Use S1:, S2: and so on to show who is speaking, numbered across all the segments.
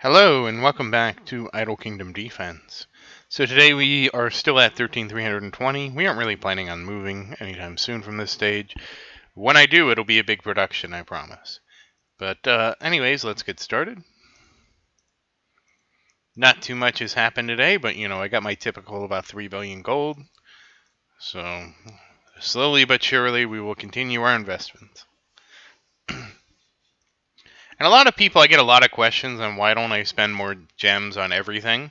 S1: Hello and welcome back to Idle Kingdom Defense. So today we are still at 13,320. We aren't really planning on moving anytime soon from this stage. When I do, it'll be a big production, I promise. But anyways, let's get started. Not too much has happened today, but I got my typical about 3 billion gold. So slowly but surely we will continue our investments. And a lot of people, I get a lot of questions on why don't I spend more gems on everything.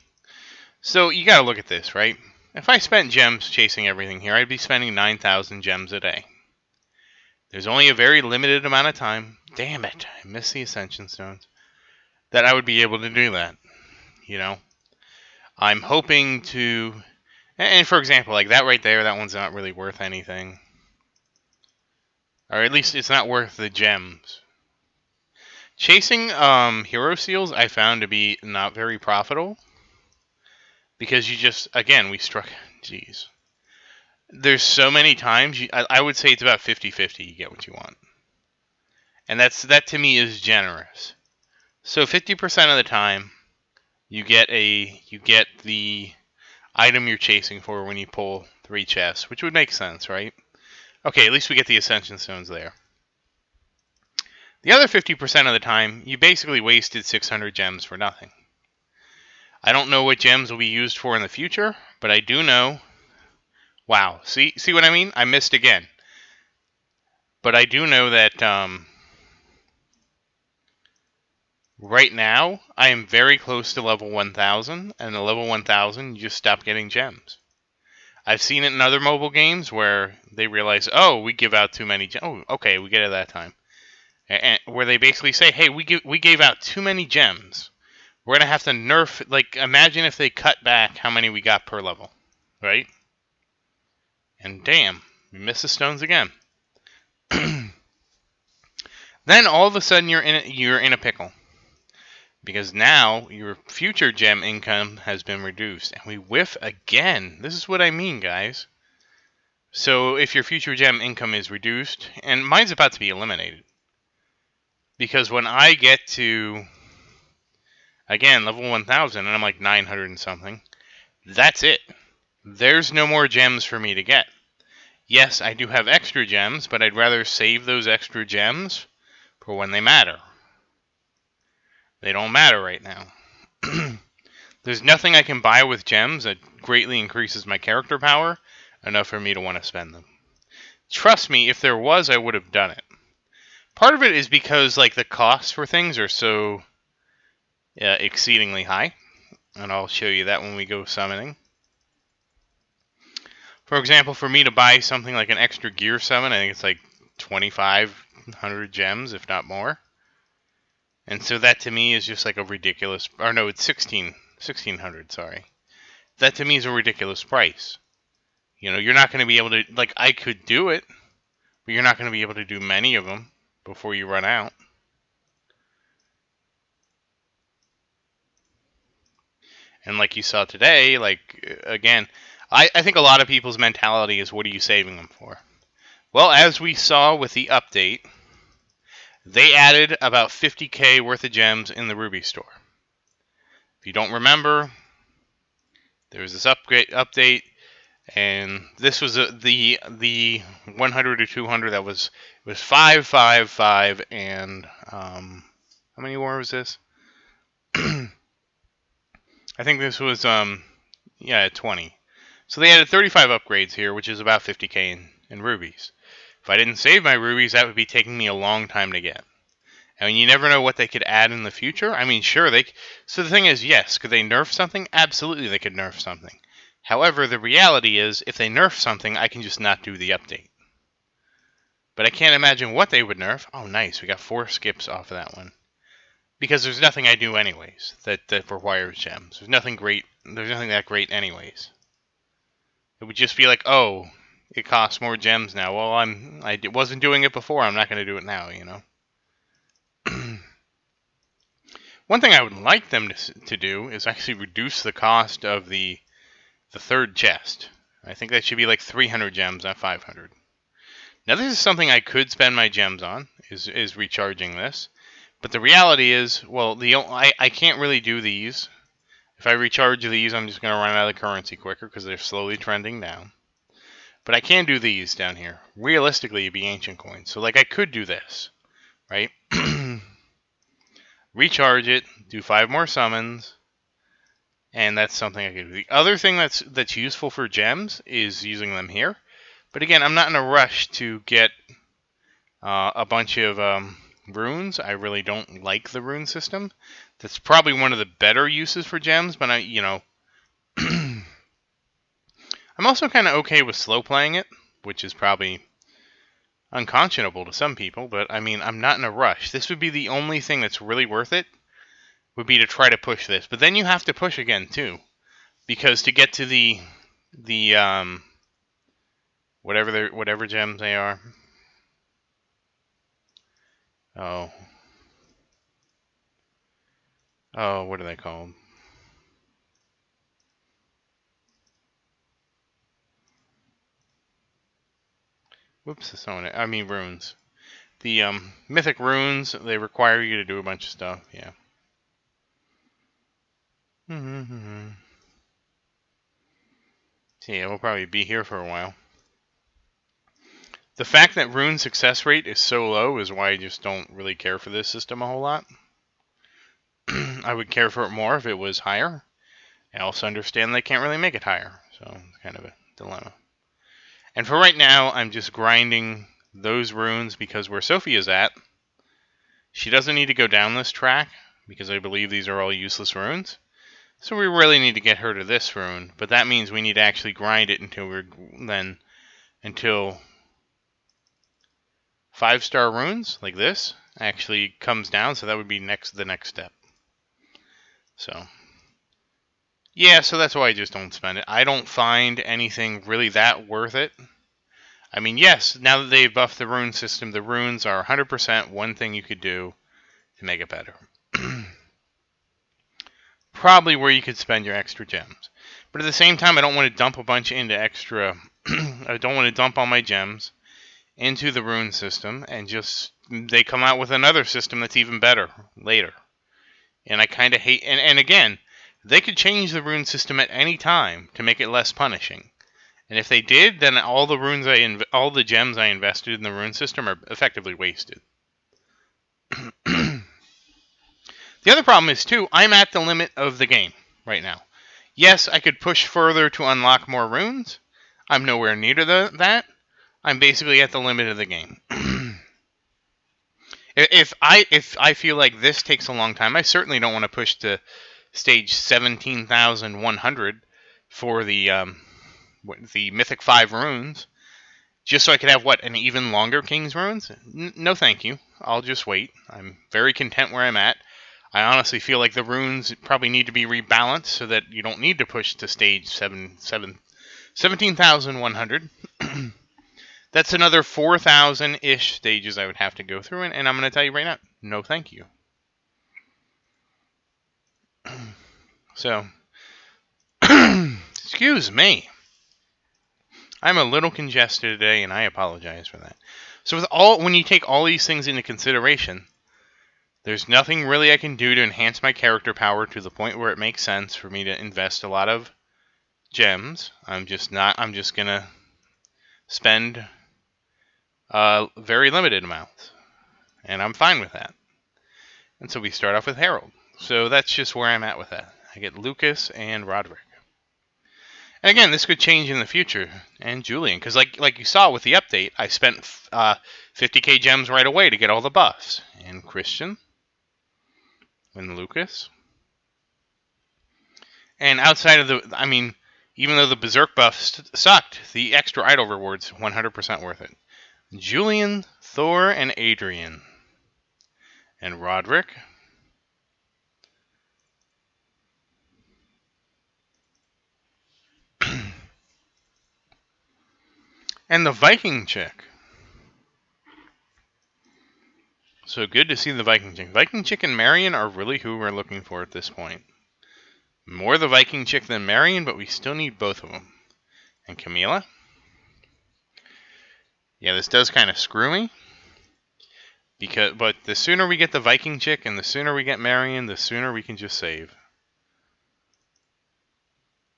S1: So you gotta look at this, right? If I spent gems chasing everything here, I'd be spending 9,000 gems a day. There's only a very limited amount of time, damn it, I missed the Ascension Stones, that I would be able to do that, I'm hoping to, and for example, like that right there, that one's not really worth anything. Or at least it's not worth the gems. Chasing hero seals I found to be not very profitable. Because you just, again, we struck, jeez. There's so many times, I would say it's about 50-50 you get what you want. And that to me is generous. So 50% of the time, you get the item you're chasing for when you pull 3 chests, which would make sense, right? Okay, at least we get the Ascension Stones there. The other 50% of the time, you basically wasted 600 gems for nothing. I don't know what gems will be used for in the future, but I do know... Wow, see what I mean? I missed again. But I do know that right now I am very close to level 1000, and at level 1000 you just stop getting gems. I've seen it in other mobile games where they realize, oh, we give out too many gems. Oh, okay, we get it that time. And where they basically say, hey, we gave out too many gems. We're going to have to nerf, like, imagine if they cut back how many we got per level, right? And damn, we missed the stones again. Then all of a sudden you're in a pickle. Because now your future gem income has been reduced. And we whiff again. This is what I mean, guys. So if your future gem income is reduced, and mine's about to be eliminated. Because when I get to, again, level 1000, and I'm like 900 and something, that's it. There's no more gems for me to get. Yes, I do have extra gems, but I'd rather save those extra gems for when they matter. They don't matter right now. There's nothing I can buy with gems that greatly increases my character power enough for me to want to spend them. Trust me, if there was, I would have done it. Part of it is because like the costs for things are so exceedingly high, and I'll show you that when we go summoning. For example, for me to buy something like an extra gear summon, I think it's like 2,500 gems, if not more. And so that to me is just like a ridiculous, or no, it's 1,600, sorry. That to me is a ridiculous price. You're not going to be able to, like, I could do it, but you're not going to be able to do many of them before you run out. And like you saw today, like, again, I think a lot of people's mentality is, what are you saving them for? Well, as we saw with the update, they added about 50k worth of gems in the Ruby store. If you don't remember, there was this update, and this was the 100 or 200 that was 5, 5, 5, and how many more was this? I think this was 20. So they added 35 upgrades here, which is about 50k in rubies. If I didn't save my rubies, that would be taking me a long time to get. I mean, you never know what they could add in the future. I mean, sure, so the thing is, yes, could they nerf something? Absolutely, they could nerf something. However, the reality is, if they nerf something, I can just not do the update. But I can't imagine what they would nerf. Oh, nice, we got 4 skips off of that one. Because there's nothing I do anyways that requires gems. There's nothing that great anyways. It would just be like, oh, it costs more gems now. Well, I wasn't doing it before. I'm not going to do it now, One thing I would like them to do is actually reduce the cost of the third chest. I think that should be like 300 gems, not 500. Now, this is something I could spend my gems on, is recharging this. But the reality is, well, I can't really do these. If I recharge these, I'm just going to run out of the currency quicker because they're slowly trending down. But I can do these down here. Realistically, it'd be ancient coins. So, like, I could do this, right? Recharge it, do 5 more summons, and that's something I could do. The other thing that's useful for gems is using them here. But again, I'm not in a rush to get a bunch of runes. I really don't like the rune system. That's probably one of the better uses for gems, but I'm also kind of okay with slow playing it, which is probably unconscionable to some people, but I mean, I'm not in a rush. This would be the only thing that's really worth it, would be to try to push this. But then you have to push again too, because to get to the whatever gems they are. Oh, what are they called? Whoops, I mean runes. The mythic runes, they require you to do a bunch of stuff. Yeah. So yeah, we'll probably be here for a while. The fact that rune success rate is so low is why I just don't really care for this system a whole lot. I would care for it more if it was higher. I also understand they can't really make it higher, so it's kind of a dilemma. And for right now, I'm just grinding those runes because where Sophie is at, she doesn't need to go down this track because I believe these are all useless runes. So we really need to get her to this rune, but that means we need to actually grind it until 5-star runes like this actually comes down. So that would be the next step. So yeah, so that's why I just don't spend it. I don't find anything really that worth it. I mean, yes, now that they've buffed the rune system, the runes are 100% one thing you could do to make it better. Probably where you could spend your extra gems. But at the same time, I don't want to dump a bunch into extra... I don't want to dump all my gems into the rune system and just... They come out with another system that's even better later. And I kind of hate... And again, they could change the rune system at any time to make it less punishing. And if they did, then all the gems I invested in the rune system are effectively wasted. The other problem is, too, I'm at the limit of the game right now. Yes, I could push further to unlock more runes. I'm nowhere near that. I'm basically at the limit of the game. If I feel like this takes a long time, I certainly don't want to push to stage 17,100 for the Mythic 5 runes, just so I could have, an even longer King's runes? No thank you. I'll just wait. I'm very content where I'm at. I honestly feel like the runes probably need to be rebalanced so that you don't need to push to stage 17,100. That's another 4,000-ish stages I would have to go through, and I'm going to tell you right now, no thank you. So, excuse me. I'm a little congested today, and I apologize for that. So when you take all these things into consideration, there's nothing really I can do to enhance my character power to the point where it makes sense for me to invest a lot of gems. I'm just gonna spend very limited amounts, and I'm fine with that. And so we start off with Harold. So that's just where I'm at with that. I get Lucas and Roderick. And again, this could change in the future. And Julian, because like you saw with the update, I spent 50k gems right away to get all the buffs. And Christian. And Lucas. And outside of even though the Berserk buff sucked, the extra idol rewards 100% worth it. Julian, Thor, and Adrian. And Roderick. And the Viking chick. So good to see the Viking chick. Viking chick and Marion are really who we're looking for at this point. More the Viking chick than Marion, but we still need both of them. And Camila. Yeah, this does kind of screw me. But the sooner we get the Viking chick and the sooner we get Marion, the sooner we can just save.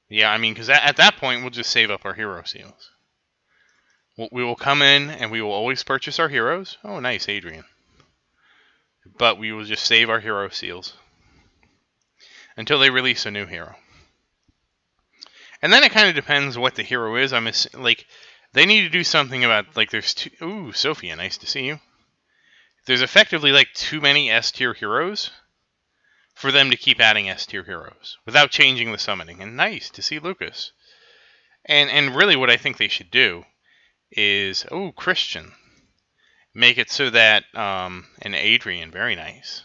S1: Yeah, I mean, because at that point, we'll just save up our hero seals. We will come in and we will always purchase our heroes. Oh, nice, Adrian. But we will just save our hero seals until they release a new hero. And then it kind of depends what the hero is. Like, they need to do something about, like, there's two... Ooh, Sophia, nice to see you. There's effectively, like, too many S-tier heroes for them to keep adding S-tier heroes without changing the summoning. And nice to see Lucas. And really what I think they should do is... Oh, Christian. Make it so that... and Adrian, very nice.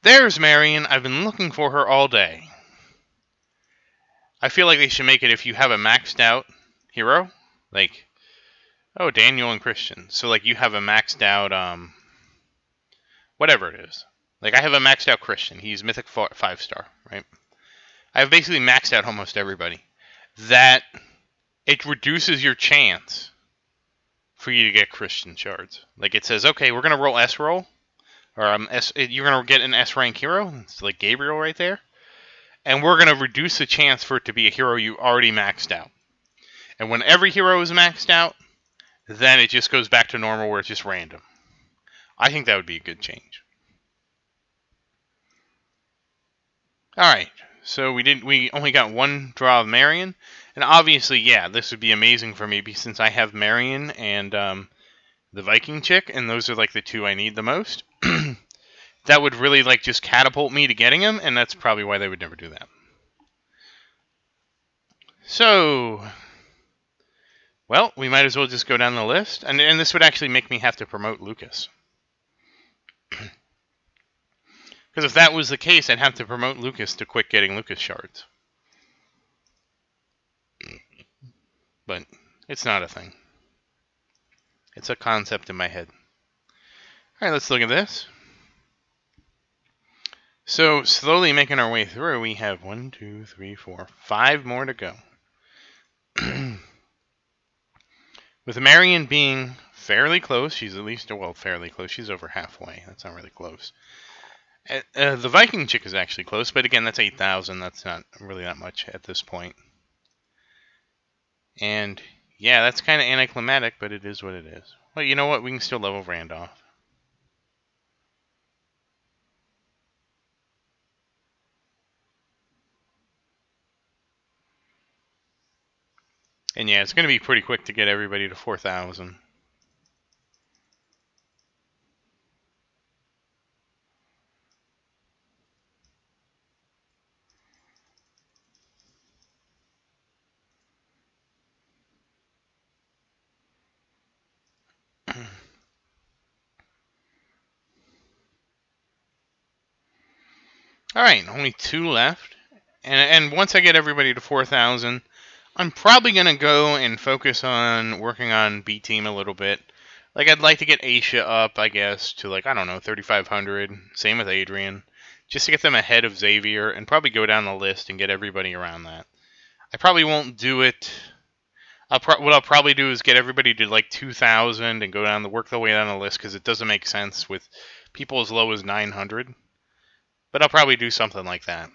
S1: There's Marion. I've been looking for her all day. I feel like they should make it if you have a maxed out hero, like, oh, Daniel and Christian. So, like, you have a maxed out, whatever it is. Like, I have a maxed out Christian. He's Mythic 5-star, right? I've basically maxed out almost everybody. That, it reduces your chance for you to get Christian shards. Like, it says, okay, we're going to roll S-roll, or you're going to get an S-rank hero. It's like Gabriel right there. And we're going to reduce the chance for it to be a hero you already maxed out. And when every hero is maxed out, then it just goes back to normal where it's just random. I think that would be a good change. Alright, so we only got one draw of Marion. And obviously, yeah, this would be amazing for me since I have Marion and the Viking chick, and those are like the two I need the most. That would really like just catapult me to getting him, and that's probably why they would never do that. So, well, we might as well just go down the list, and this would actually make me have to promote Lucas. Because if that was the case, I'd have to promote Lucas to quit getting Lucas shards. But it's not a thing. It's a concept in my head. Alright, let's look at this. So, slowly making our way through, we have 1, 2, 3, 4, 5 more to go. With Marion being fairly close, she's at least, well, fairly close, she's over halfway. That's not really close. The Viking chick is actually close, but again, that's 8,000. That's not really that much at this point. And, yeah, that's kind of anticlimactic, but it is what it is. Well, you know what? We can still level Randolph. And yeah, it's going to be pretty quick to get everybody to 4,000. Alright, only 2 left. And once I get everybody to 4,000, I'm probably going to go and focus on working on B-Team a little bit. Like, I'd like to get Aisha up, I guess, to, like, I don't know, 3,500. Same with Adrian. Just to get them ahead of Xavier, and probably go down the list and get everybody around that. I probably won't do it. What I'll probably do is get everybody to, like, 2,000 and go down work their way down the list, because it doesn't make sense with people as low as 900. But I'll probably do something like that.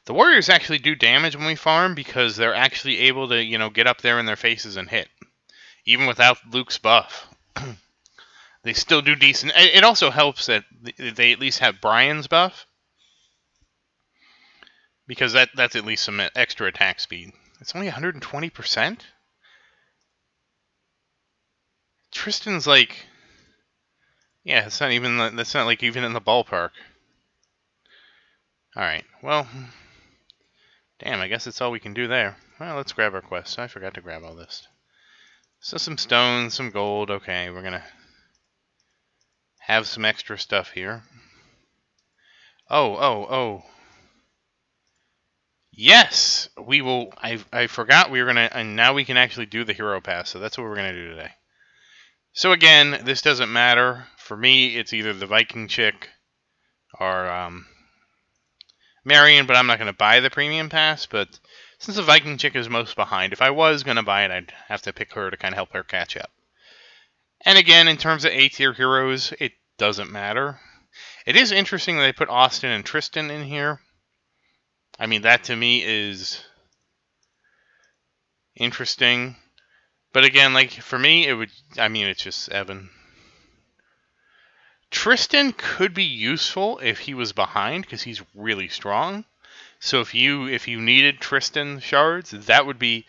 S1: The Warriors actually do damage when we farm because they're actually able to, you know, get up there in their faces and hit. Even without Luke's buff. They still do decent. It also helps that they at least have Brian's buff. Because that's at least some extra attack speed. It's only 120%? Tristan's like... Yeah, it's not even... That's not like even in the ballpark. Alright, well... Damn, I guess that's all we can do there. Well, let's grab our quest. I forgot to grab all this. So some stones, some gold. Okay, we're gonna have some extra stuff here. Oh. Yes! We will... I forgot we were gonna... And now we can actually do the hero pass, so that's what we're gonna do today. So again, this doesn't matter. For me, it's either the Viking chick or Marion, but I'm not going to buy the premium pass. But since the Viking chick is most behind, if I was going to buy it, I'd have to pick her to kind of help her catch up. And again, in terms of A-tier heroes, it doesn't matter. It is interesting that they put Austin and Tristan in here. I mean, that to me is interesting. But again, like, for me, it would... I mean, it's just Evan. Tristan could be useful if he was behind, because he's really strong. So if you needed Tristan shards, that would be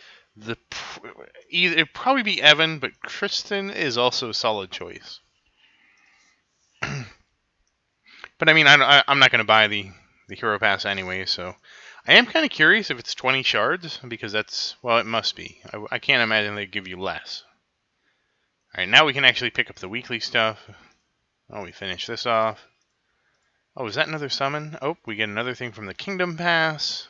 S1: it'd probably be Evan, but Tristan is also a solid choice. But I mean, I'm not going to buy the hero pass anyway, so I am kind of curious if it's 20 shards, because that's, well, it must be. I can't imagine they'd give you less. All right, now we can actually pick up the weekly stuff. Oh, we finish this off. Oh, is that another summon? Oh, we get another thing from the Kingdom Pass.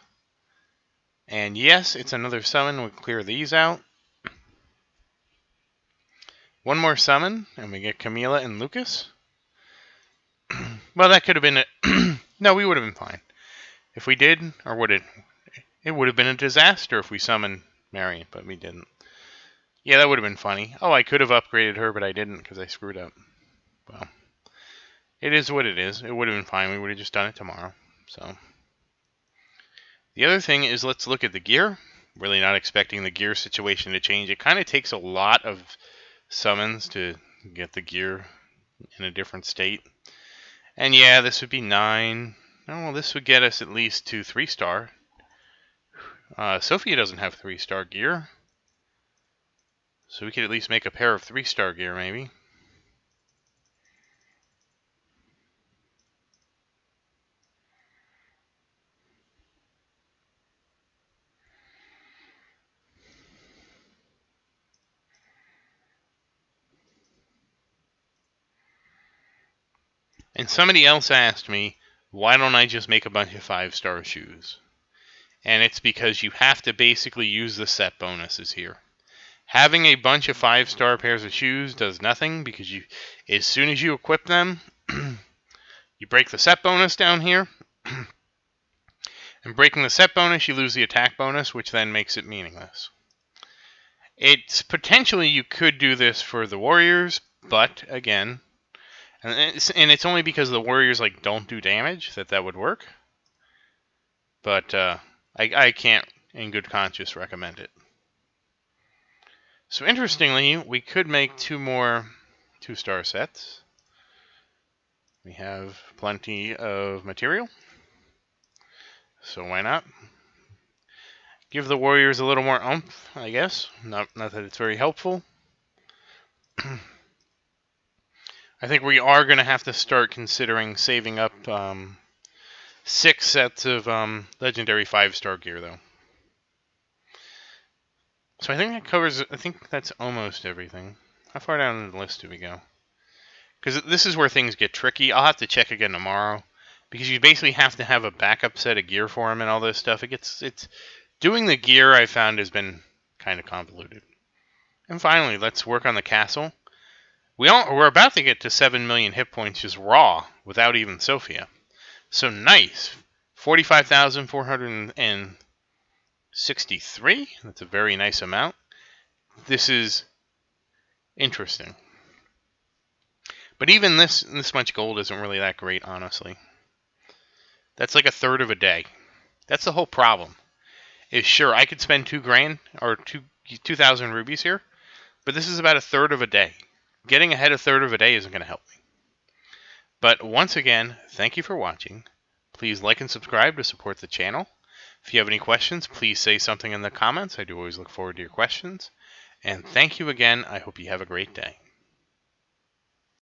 S1: And yes, it's another summon. We'll clear these out. One more summon, and we get Camila and Lucas. Well, that could have been it. No, we would have been fine. If we did, or would it? It would have been a disaster if we summoned Marion, but we didn't. Yeah, that would have been funny. Oh, I could have upgraded her, but I didn't because I screwed up. Well, it is what it is. It would have been fine. We would have just done it tomorrow. So, the other thing is, let's look at the gear. Really not expecting the gear situation to change. It kind of takes a lot of summons to get the gear in a different state. And yeah, this would be 9. Oh, well, this would get us at least to 3-star. Sophia doesn't have 3-star gear. So we could at least make a pair of 3-star gear, maybe. And somebody else asked me, why don't I just make a bunch of 5-star shoes? And it's because you have to basically use the set bonuses here. Having a bunch of 5-star pairs of shoes does nothing, because as soon as you equip them, you break the set bonus down here. And breaking the set bonus, you lose the attack bonus, which then makes it meaningless. It's potentially you could do this for the warriors, but again, and it's only because the warriors like don't do damage that would work. But I can't, in good conscience, recommend it. So interestingly, we could make 2 more 2-star sets. We have plenty of material, so why not? Give the warriors a little more oomph, I guess. Not that it's very helpful. I think we are going to have to start considering saving up 6 sets of legendary 5-star gear, though. So I think that covers, I think that's almost everything. How far down the list do we go? Because this is where things get tricky. I'll have to check again tomorrow. Because you basically have to have a backup set of gear for him and all this stuff. It's doing the gear, I found, has been kind of convoluted. And finally, let's work on the castle. We're about to get to 7 million hit points just raw, without even Sophia. So nice. 45,463. That's a very nice amount. This is interesting. But even this much gold isn't really that great, honestly. That's like a third of a day. That's the whole problem. Is sure, I could spend $2,000 or 2,000 rubies here, but this is about a third of a day. Getting ahead a third of a day isn't going to help me. But once again, thank you for watching. Please like and subscribe to support the channel. If you have any questions, please say something in the comments. I do always look forward to your questions. And thank you again. I hope you have a great day.